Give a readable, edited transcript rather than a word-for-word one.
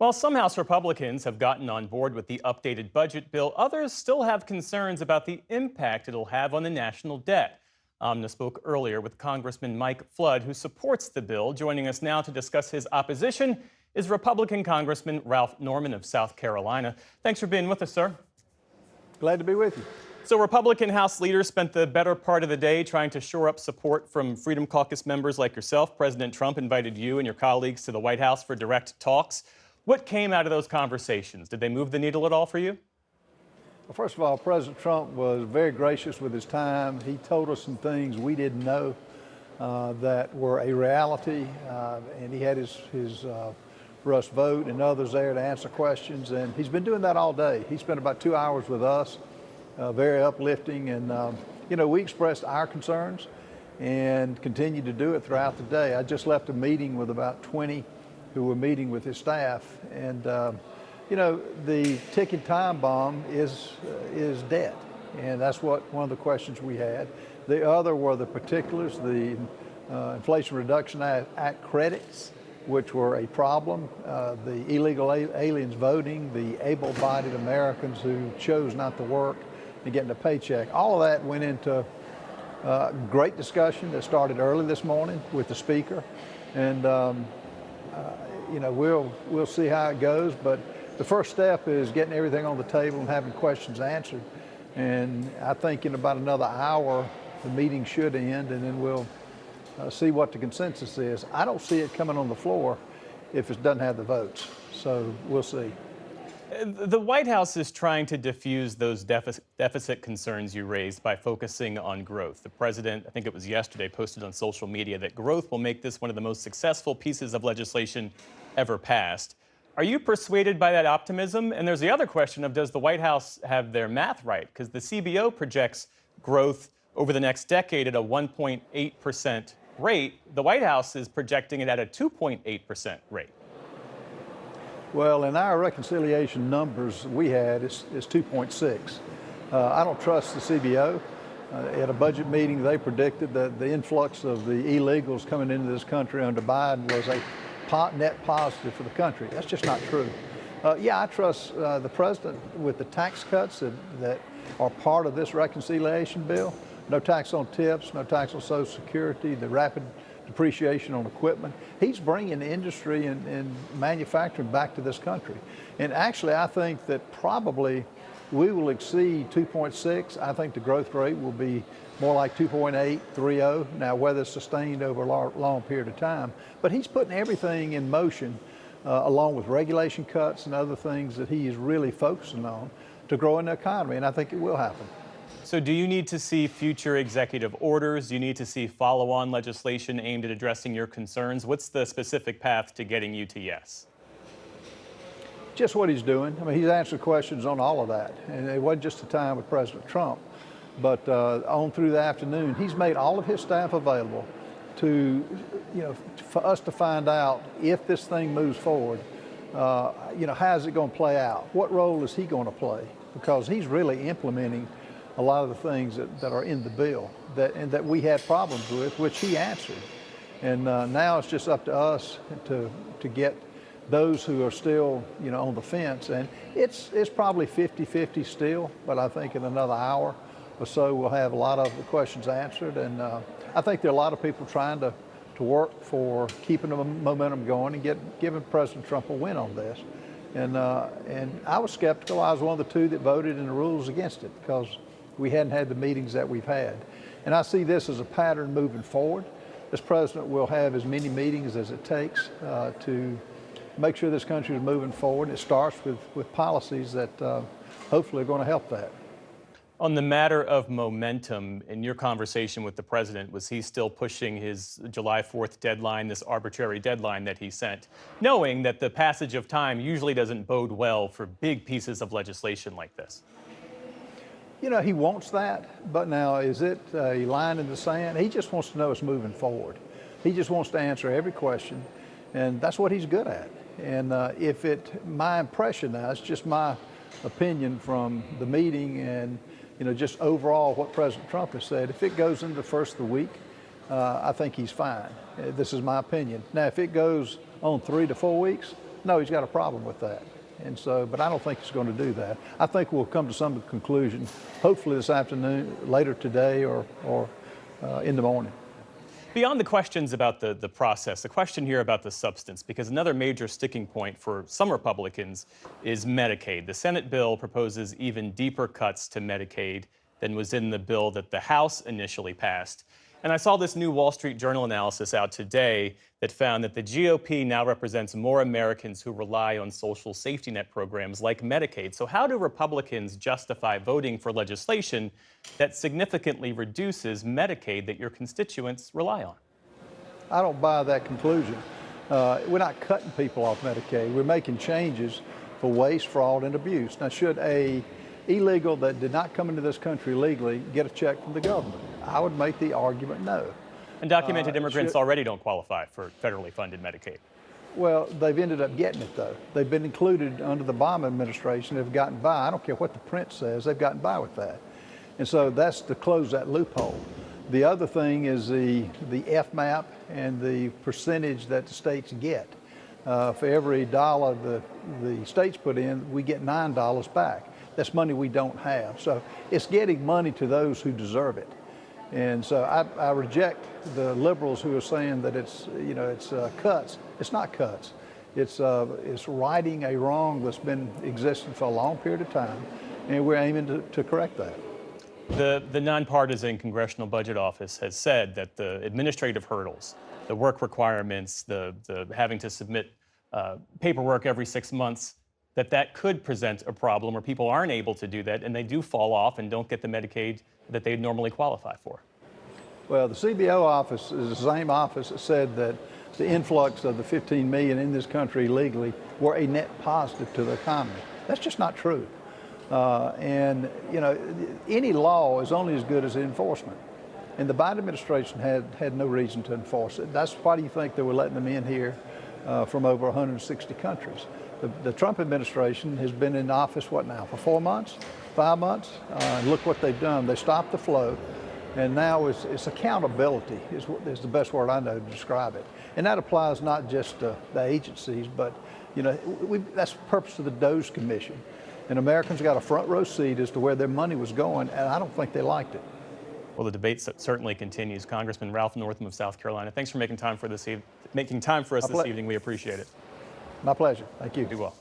While some House Republicans have gotten on board with the updated budget bill, others still have concerns about the impact it'll have on the national debt. Amna spoke earlier with Congressman Mike Flood, who supports the bill. Joining us now to discuss his opposition is Republican Congressman Ralph Norman of South Carolina. Thanks for being with us, sir. Glad to be with you. So Republican House leaders spent the better part of the day trying to shore up support from Freedom Caucus members like yourself. President Trump invited you and your colleagues to the White House for direct talks. What came out of those conversations? Did they move the needle at all for you? Well, first of all, President Trump was very gracious with his time. He told us some things we didn't know that were a reality, and he had his Russ Vought and others there to answer questions, and he's been doing that all day. He spent about 2 hours with us, very uplifting, and we expressed our concerns and continued to do it throughout the day. I just left a meeting with about 20 who were meeting with his staff, and the ticking time bomb is debt, and that's one of the questions we had. The other were the particulars, the Inflation Reduction Act credits, which were a problem, the illegal aliens voting, the able-bodied Americans who chose not to work and getting a paycheck. All of that went into great discussion that started early this morning with the speaker, and we'll see how it goes, but the first step is getting everything on the table and having questions answered. And I think in about another hour, the meeting should end, and then we'll see what the consensus is. I don't see it coming on the floor if it doesn't have the votes, so we'll see. The White House is trying to diffuse those deficit concerns you raised by focusing on growth. The president, I think it was yesterday, posted on social media that growth will make this one of the most successful pieces of legislation ever passed. Are you persuaded by that optimism? And there's the other question of, does the White House have their math right? Because the CBO projects growth over the next decade at a 1.8% rate. The White House is projecting it at a 2.8% rate. Well, in our reconciliation numbers we had, it's 2.6. I don't trust the CBO. At a budget meeting, they predicted that the influx of the illegals coming into this country under Biden was a net positive for the country. That's just not true. I trust the president with the tax cuts that are part of this reconciliation bill. No tax on tips, no tax on Social Security, the rapid depreciation on equipment. He's bringing industry and manufacturing back to this country. And actually, I think that probably we will exceed 2.6. I think the growth rate will be more like 2.8, 3.0. Now, whether it's sustained over a long period of time. But he's putting everything in motion, along with regulation cuts and other things that he is really focusing on to grow in the economy, and I think it will happen. So do you need to see future executive orders? Do you need to see follow-on legislation aimed at addressing your concerns? What's the specific path to getting you to yes? Just what he's doing. I mean, he's answered questions on all of that. And it wasn't just the time with President Trump, but on through the afternoon, he's made all of his staff available to, for us to find out if this thing moves forward, how's it going to play out? What role is he going to play? Because he's really implementing a lot of the things that are in the bill that we had problems with, which he answered. And now it's just up to us to get those who are still, on the fence. And it's probably 50-50 still, but I think in another hour or so we'll have a lot of the questions answered. And I think there are a lot of people trying to work for keeping the momentum going and giving President Trump a win on this. And I was skeptical. I was one of the two that voted in the rules against it because we hadn't had the meetings that we've had. And I see this as a pattern moving forward. This president will have as many meetings as it takes to make sure this country is moving forward. It starts with policies that hopefully are going to help that. On the matter of momentum, in your conversation with the president, was he still pushing his July 4th deadline, this arbitrary deadline that he sent, knowing that the passage of time usually doesn't bode well for big pieces of legislation like this? He wants that, but now is it a line in the sand? He just wants to know it's moving forward. He just wants to answer every question, and that's what he's good at. And my impression now, it's just my opinion from the meeting and just overall what President Trump has said, if it goes into the first of the week, I think he's fine. This is my opinion. Now, if it goes on 3 to 4 weeks, No, he's got a problem with that. And so, but I don't think he's going to do that. I think we'll come to some conclusion, hopefully this afternoon, later today, or in the morning. Beyond the questions about the process, the question here about the substance, because another major sticking point for some Republicans is Medicaid. The Senate bill proposes even deeper cuts to Medicaid than was in the bill that the House initially passed. And I saw this new Wall Street Journal analysis out today that found that the GOP now represents more Americans who rely on social safety net programs like Medicaid. So how do Republicans justify voting for legislation that significantly reduces Medicaid that your constituents rely on? I don't buy that conclusion. We're not cutting people off Medicaid. We're making changes for waste, fraud, and abuse. Now, should a illegal that did not come into this country legally get a check from the government? I would make the argument no. Undocumented immigrants already don't qualify for federally funded Medicaid. Well, they've ended up getting it, though. They've been included under the Obama administration. They've gotten by. I don't care what the print says. They've gotten by with that. And so that's to close that loophole. The other thing is the FMAP and the percentage that the states get. For every dollar the states put in, we get $9 back. That's money we don't have. So it's getting money to those who deserve it. And so I reject the liberals who are saying that it's cuts. It's not cuts. It's righting a wrong that's been existing for a long period of time, and we're aiming to correct that. The nonpartisan Congressional Budget Office has said that the administrative hurdles, the work requirements, the having to submit paperwork every 6 months, that could present a problem where people aren't able to do that and they do fall off and don't get the Medicaid that they'd normally qualify for. Well, the CBO office is the same office that said that the influx of the 15 million in this country illegally were a net positive to the economy. That's just not true. And any law is only as good as the enforcement. And the Biden administration had no reason to enforce it. That's why do you think they were letting them in here from over 160 countries? The Trump administration has been in office, what now, for 4 months, 5 months? And look what they've done. They stopped the flow, and now it's accountability is the best word I know to describe it. And that applies not just to the agencies, but that's the purpose of the DOGE Commission. And Americans got a front row seat as to where their money was going, and I don't think they liked it. Well, the debate certainly continues. Congressman Ralph Northam of South Carolina, thanks for making time for us this evening. We appreciate it. My pleasure. Thank you. Be well.